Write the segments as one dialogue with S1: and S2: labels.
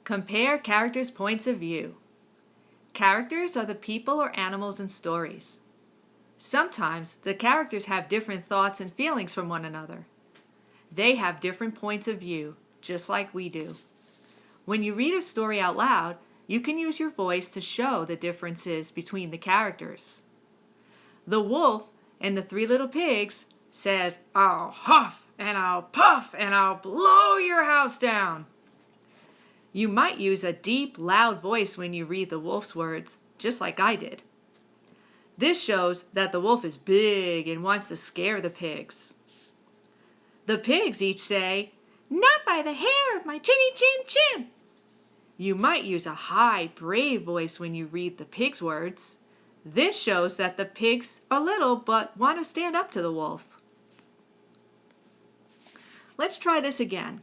S1: Compare characters' points of view. Characters are the people or animals in stories. Sometimes the characters have different thoughts and feelings from one another. They have different points of view, just like we do. When you read a story out loud, you can use your voice to show the differences between the characters. The wolf in The Three Little Pigs says, "I'll huff and I'll puff and I'll blow your house down." You might use a deep, loud voice when you read the wolf's words, just like I did. This shows that the wolf is big and wants to scare the pigs. The pigs each say, "Not by the hair of my chinny chin chin." You might use a high, brave voice when you read the pig's words. This shows that the pigs are little but want to stand up to the wolf. Let's try this again.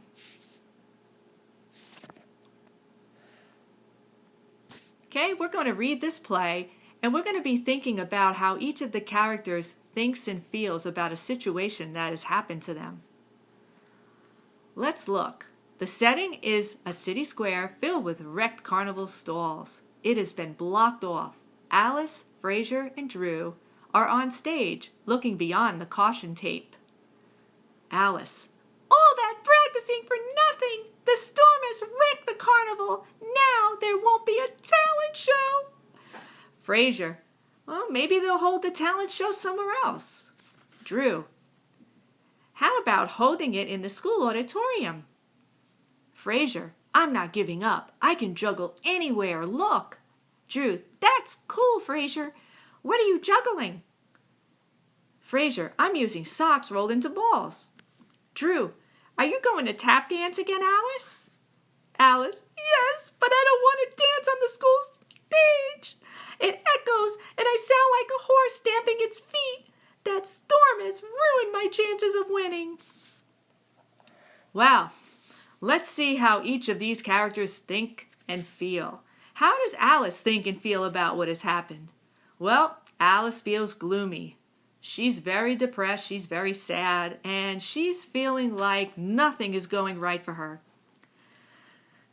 S1: Okay, we're going to read this play, and we're going to be thinking about how each of the characters thinks and feels about a situation that has happened to them. Let's look. The setting is a city square filled with wrecked carnival stalls. It has been blocked off. Alice, Frasier, and Drew are on stage, looking beyond the caution tape. Alice: "All that practicing for nothing! The storm has wrecked the carnival. Now there won't be a talent show." Frasier: "Well, maybe they'll hold the talent show somewhere else." Drew: "How about holding it in the school auditorium?" Frasier: "I'm not giving up. I can juggle anywhere. Look." Drew: "That's cool, Frasier. What are you juggling?" Frasier: "I'm using socks rolled into balls." Drew: "Are you going to tap dance again, Alice?" Alice: "Yes, but I don't want to dance on the school stage. It echoes and I sound like a horse stamping its feet. That storm has ruined my chances of winning." Well, let's see how each of these characters think and feel. How does Alice think and feel about what has happened? Well, Alice feels gloomy. She's very depressed, she's very sad, and she's feeling like nothing is going right for her.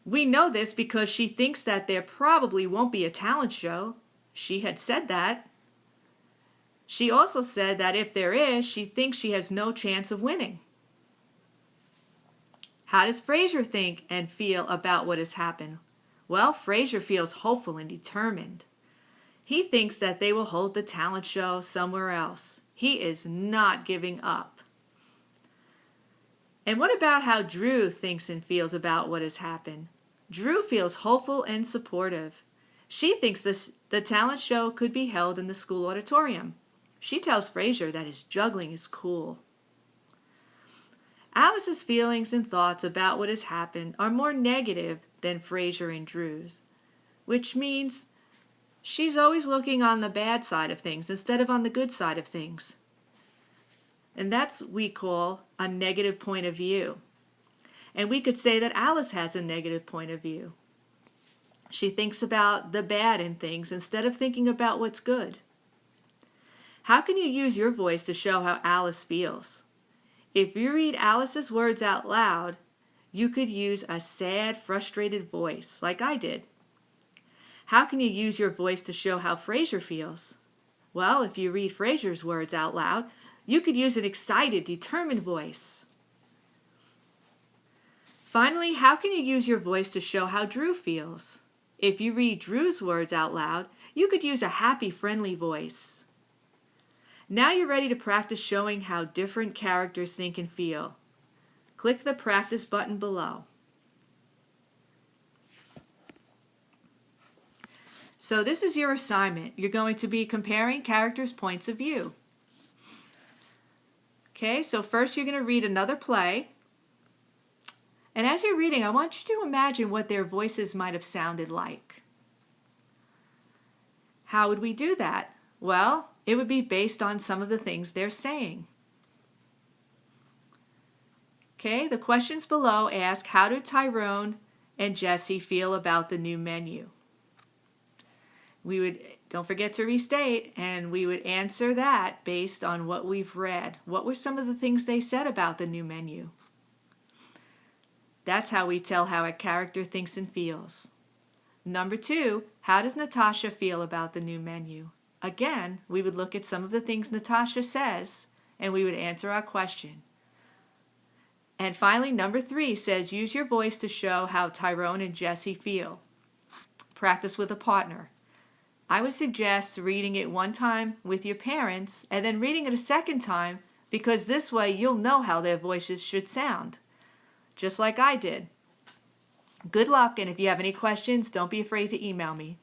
S1: We know this because she thinks that there probably won't be a talent show. She had said that. She also said that if there is, she thinks she has no chance of winning. How does Frasier think and feel about what has happened? Well, Frasier feels hopeful and determined. He thinks that they will hold the talent show somewhere else. He is not giving up. And what about how Drew thinks and feels about what has happened? Drew feels hopeful and supportive. She thinks the talent show could be held in the school auditorium. She tells Frasier that his juggling is cool. Alice's feelings and thoughts about what has happened are more negative than Frasier and Drew's, which means she's always looking on the bad side of things instead of on the good side of things. And that's what we call a negative point of view. And we could say that Alice has a negative point of view. She thinks about the bad in things instead of thinking about what's good. How can you use your voice to show how Alice feels? If you read Alice's words out loud, you could use a sad, frustrated voice, like I did. How can you use your voice to show how Frasier feels? Well, if you read Frasier's words out loud, you could use an excited, determined voice. Finally, how can you use your voice to show how Drew feels? If you read Drew's words out loud, you could use a happy, friendly voice. Now you're ready to practice showing how different characters think and feel. Click the practice button below. So this is your assignment. You're going to be comparing characters' points of view. Okay, so first you're going to read another play. And as you're reading, I want you to imagine what their voices might have sounded like. How would we do that? Well, it would be based on some of the things they're saying. Okay, the questions below ask, how do Tyrone and Jesse feel about the new menu? Don't forget to restate, and we would answer that based on what we've read. What were some of the things they said about the new menu? That's how we tell how a character thinks and feels. Number 2, how does Natasha feel about the new menu? Again, we would look at some of the things Natasha says, and we would answer our question. And finally, number 3 says use your voice to show how Tyrone and Jesse feel. Practice with a partner. I would suggest reading it one time with your parents and then reading it a second time, because this way you'll know how their voices should sound, just like I did. Good luck, and if you have any questions, don't be afraid to email me.